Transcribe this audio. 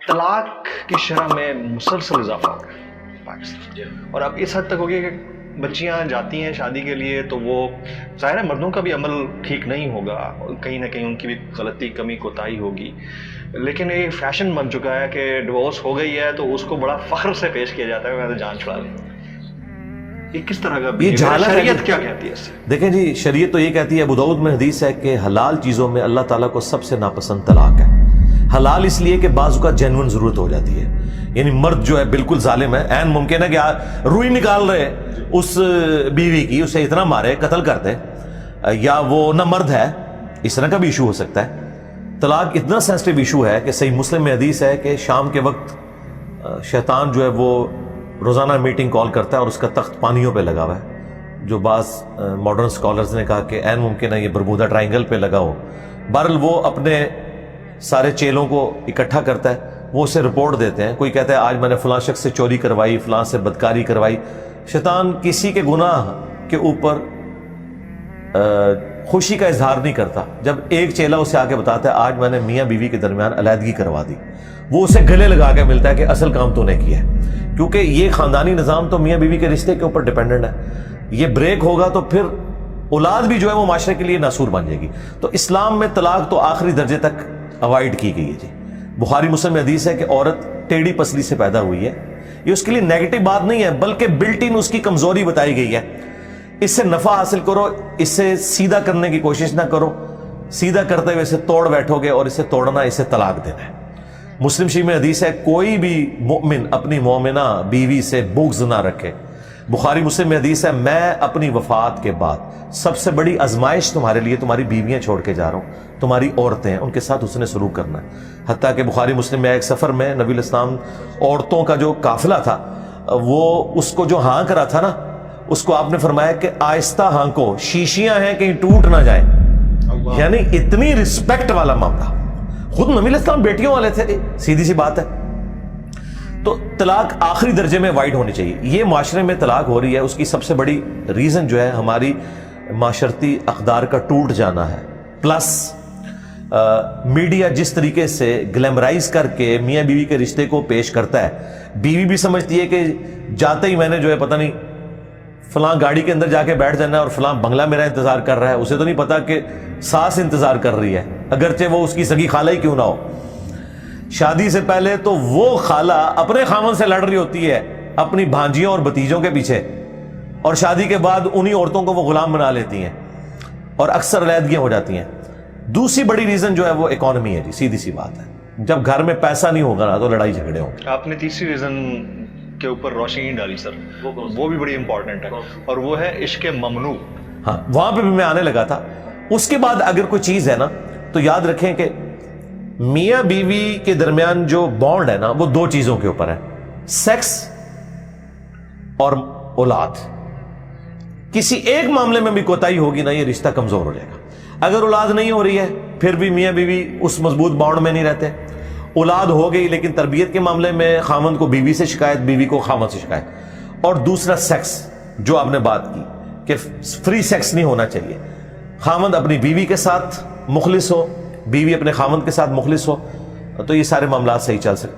طلاق کی شرح میں مسلسل اضافہ ہو رہا ہے پاکستان، اور اب اس حد تک ہو گیا کہ بچیاں جاتی ہیں شادی کے لیے تو وہ ظاہر ہے مردوں کا بھی عمل ٹھیک نہیں ہوگا، کہیں نہ کہیں ان کی بھی غلطی کمی کوتاہی ہوگی، لیکن یہ فیشن بن چکا ہے کہ ڈیورس ہو گئی ہے تو اس کو بڑا فخر سے پیش کیا جاتا ہے کہ میں تو جان چھڑا لی۔ یہ کس طرح کا یہ شریعت کیا کہتی ہے اس سے؟ دیکھیں جی، شریعت تو یہ کہتی ہے، ابو داؤد میں حدیث ہے کہ حلال چیزوں میں اللہ تعالیٰ کو سب سے ناپسند طلاق ہے۔ حلال اس لیے کہ بعض اوقات جینون ضرورت ہو جاتی ہے، یعنی مرد جو ہے بالکل ظالم ہے، عین ممکن ہے کہ روئی نکال رہے اس بیوی کی، اسے اتنا مارے قتل کر دے، یا وہ نہ مرد ہے، اس طرح کا بھی ایشو ہو سکتا ہے۔ طلاق اتنا سینسٹیو ایشو ہے کہ صحیح مسلم میں حدیث ہے کہ شام کے وقت شیطان جو ہے وہ روزانہ میٹنگ کال کرتا ہے اور اس کا تخت پانیوں پہ لگا ہوا ہے، جو بعض ماڈرن سکالرز نے کہا کہ عین ممکن ہے یہ برمودا ٹرائنگل پہ لگا ہو۔ بہرحال وہ اپنے سارے چیلوں کو اکٹھا کرتا ہے، وہ اسے رپورٹ دیتے ہیں، کوئی کہتا ہے آج میں نے فلاں شخص سے چوری کروائی، فلاں سے بدکاری کروائی۔ شیطان کسی کے گناہ کے اوپر خوشی کا اظہار نہیں کرتا۔ جب ایک چیلا اسے آ کے بتاتا ہے آج میں نے میاں بیوی کے درمیان علیحدگی کروا دی، وہ اسے گلے لگا کے ملتا ہے کہ اصل کام تو نے کیا ہے، کیونکہ یہ خاندانی نظام تو میاں بیوی کے رشتے کے اوپر ڈیپینڈنٹ ہے۔ یہ بریک ہوگا تو پھر اولاد بھی جو ہے وہ معاشرے کے لیے ناسور بن جائے گی۔ تو اسلام میں طلاق تو آخری درجے تک اوائڈ کی گئی ہے جی۔ بخاری مسلم میں حدیث ہے کہ عورت ٹیڑھی پسلی سے پیدا ہوئی ہے، یہ اس کے لیے نیگیٹو بات نہیں ہے بلکہ بلٹ ان اس کی کمزوری بتائی گئی ہے۔ اس سے نفع حاصل کرو، اس سے سیدھا کرنے کی کوشش نہ کرو، سیدھا کرتے ہوئے اسے توڑ بیٹھو گے اور اسے توڑنا، اسے طلاق دینا ہے۔ مسلم شریف میں حدیث ہے کوئی بھی مومن اپنی مومنہ بیوی سے بغض نہ رکھے۔ بخاری مسلم میں حدیث ہے میں اپنی وفات کے بعد سب سے بڑی آزمائش تمہارے لیے تمہاری بیویاں چھوڑ کے جا رہا ہوں، تمہاری عورتیں ہیں، ان کے ساتھ حسن سلوک کرنا ہے۔ حتیٰ کہ بخاری مسلم میں ایک سفر میں نبی علیہ السلام عورتوں کا جو قافلہ تھا وہ اس کو جو ہانک رہا تھا نا، اس کو آپ نے فرمایا کہ آہستہ ہانکو، شیشیاں ہیں کہیں ٹوٹ نہ جائیں، یعنی اتنی رسپیکٹ والا معاملہ۔ خود نبی علیہ السلام بیٹیوں والے تھے، سیدھی سی بات ہے۔ تو طلاق آخری درجے میں وائڈ ہونی چاہیے۔ یہ معاشرے میں طلاق ہو رہی ہے، اس کی سب سے بڑی ریزن جو ہے ہماری معاشرتی اقدار کا ٹوٹ جانا ہے، پلس میڈیا جس طریقے سے گلیمرائز کر کے میاں بیوی کے رشتے کو پیش کرتا ہے۔ بیوی بھی سمجھتی ہے کہ جاتے ہی میں نے جو ہے پتہ نہیں فلاں گاڑی کے اندر جا کے بیٹھ جانا ہے اور فلاں بنگلہ میرا انتظار کر رہا ہے، اسے تو نہیں پتا کہ ساس انتظار کر رہی ہے، اگرچہ وہ اس کی سگی خالہ ہی کیوں نہ ہو۔ شادی سے پہلے تو وہ خالہ اپنے خامن سے لڑ رہی ہوتی ہے اپنی بھانجیوں اور بھتیجوں کے پیچھے، اور شادی کے بعد انہی عورتوں کو وہ غلام بنا لیتی ہیں اور اکثر علیحدگیاں ہو جاتی ہیں۔ دوسری بڑی ریزن جو ہے وہ اکانومی ہے جی، سیدھی سی بات ہے۔ جب گھر میں پیسہ نہیں ہوگا نا تو لڑائی جھگڑے ہوں گے۔ آپ نے تیسری ریزن کے اوپر روشنی ڈالی سر، وہ بھی بڑی امپورٹنٹ ہے، اور وہ ہے عشق ممنوع۔ ہاں، وہاں پہ بھی میں آنے لگا تھا۔ اس کے بعد اگر کوئی چیز ہے نا تو یاد رکھیں کہ میاں بیوی کے درمیان جو بانڈ ہے نا وہ دو چیزوں کے اوپر ہے، سیکس اور اولاد۔ کسی ایک معاملے میں بھی کوتاہی ہوگی نا یہ رشتہ کمزور ہو جائے گا۔ اگر اولاد نہیں ہو رہی ہے پھر بھی میاں بیوی اس مضبوط بانڈ میں نہیں رہتے۔ اولاد ہو گئی لیکن تربیت کے معاملے میں خامند کو بیوی سے شکایت، بیوی کو خامند سے شکایت۔ اور دوسرا سیکس، جو آپ نے بات کی کہ فری سیکس نہیں ہونا چاہیے، خامند اپنی بیوی کے ساتھ مخلص ہو، بیوی اپنے خامند کے ساتھ مخلص ہو، تو یہ سارے معاملات صحیح چل سکتے ہیں۔